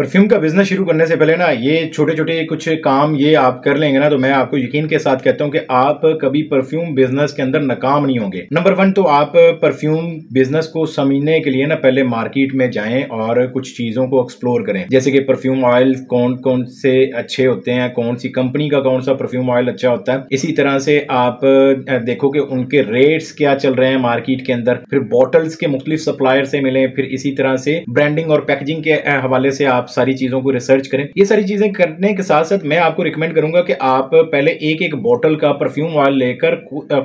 Perfume का business शुरू करने से पहले ना ये छोटे छोटे कुछ काम ये आप कर लेंगे ना तो मैं आपको यकीन के साथ कहता हूँ कि आप कभी परफ्यूम बिजनेस के अंदर नाकाम नहीं होंगे। नंबर 1 तो आप परफ्यूम बिजनेस को समझने के लिए ना पहले मार्केट में जाएं और कुछ चीजों को एक्सप्लोर करें, जैसे कि परफ्यूम ऑयल कौन कौन से अच्छे होते हैं, कौन सी कंपनी का कौन सा परफ्यूम ऑयल अच्छा होता है। इसी तरह से आप देखो कि उनके रेट्स क्या चल रहे हैं मार्केट के अंदर, फिर बॉटल्स के मुख्तलिफ सप्लायर से मिलें, फिर इसी तरह से ब्रांडिंग और पैकेजिंग के हवाले से आप सारी चीजों को रिसर्च करें। ये सारी चीजें करने के साथ साथ मैं आपको रिकमेंड करूंगा कि आप पहले एक एक बॉटल का परफ्यूम ऑयल लेकर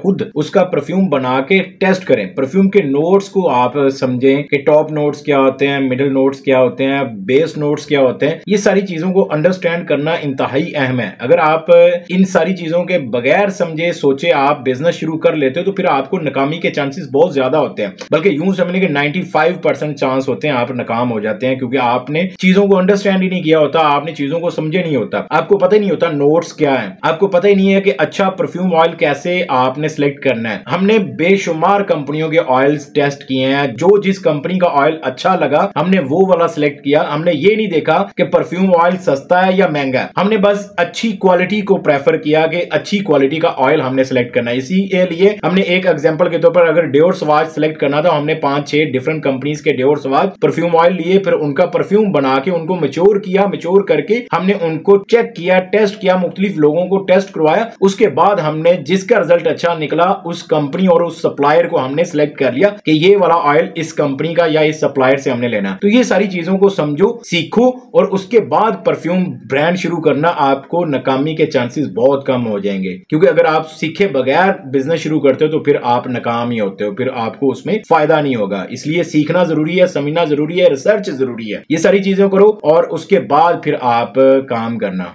खुद उसका परफ्यूम बना के टेस्ट करें। परफ्यूम के नोट्स को आप समझें कि टॉप नोट्स क्या होते हैं, मिडिल नोट्स क्या होते हैं, बेस नोट्स क्या होते हैं। ये सारी चीजों को अंडरस्टैंड करना इंतहाई अहम है। अगर आप इन सारी चीजों के बगैर समझे सोचे आप बिजनेस शुरू कर लेते हो तो फिर आपको नाकामी के चांसेस बहुत ज्यादा होते हैं, बल्कि यूं समझने के 95% चांस होते हैं आप नाकाम हो जाते हैं, क्योंकि आपने चीजों को अंडरस्टैंड ही नहीं किया होता, आपने चीजों को समझे नहीं होता, आपको पता ही नहीं होता नोट्स क्या है, आपको पता ही नहीं है कि अच्छा परफ्यूम ऑयल कैसे आपने सिलेक्ट करना है। हमने बेशुमार कंपनियों के ऑयल्स टेस्ट किए हैं, जो जिस कंपनी का ऑयल अच्छा लगा हमने वो वाला सिलेक्ट किया। हमने ये नहीं देखा कि परफ्यूम ऑयल सस्ता है या महंगा है, हमने बस अच्छी क्वालिटी को प्रेफर किया कि अच्छी क्वालिटी का ऑयल हमने सिलेक्ट करना है। इसी लिए हमने एक एग्जांपल के तौर पर अगर डियोर सवाज सिलेक्ट करना था, हमने 5-6 डिफरेंट कंपनीज के डियोर सवाज परफ्यूम ऑयल लिए, फिर उनका परफ्यूम बना के उनको मैच्योर किया, मैच्योर करके हमने उनको चेक किया, टेस्ट किया, मुख्तलिफ लोगों को टेस्ट करवाया। उसके बाद हमने जिसका रिजल्ट अच्छा निकला उस कंपनी और उस सप्लायर को हमने सिलेक्ट कर लिया कि ये वाला ऑयल इस कंपनी का या इस सप्लायर से हमने लेना। तो ये सारी चीजों को समझो, सीखो और उसके बाद परफ्यूम ब्रांड शुरू करना, आपको नाकामी के चांसेस बहुत कम हो जाएंगे। क्योंकि अगर आप सीखे बगैर बिजनेस शुरू करते हो तो फिर आप नाकाम ही होते हो, फिर आपको उसमें फायदा नहीं होगा। इसलिए सीखना जरूरी है, समझना जरूरी है, रिसर्च जरूरी है। ये सारी चीजें करो और उसके बाद फिर आप काम करना।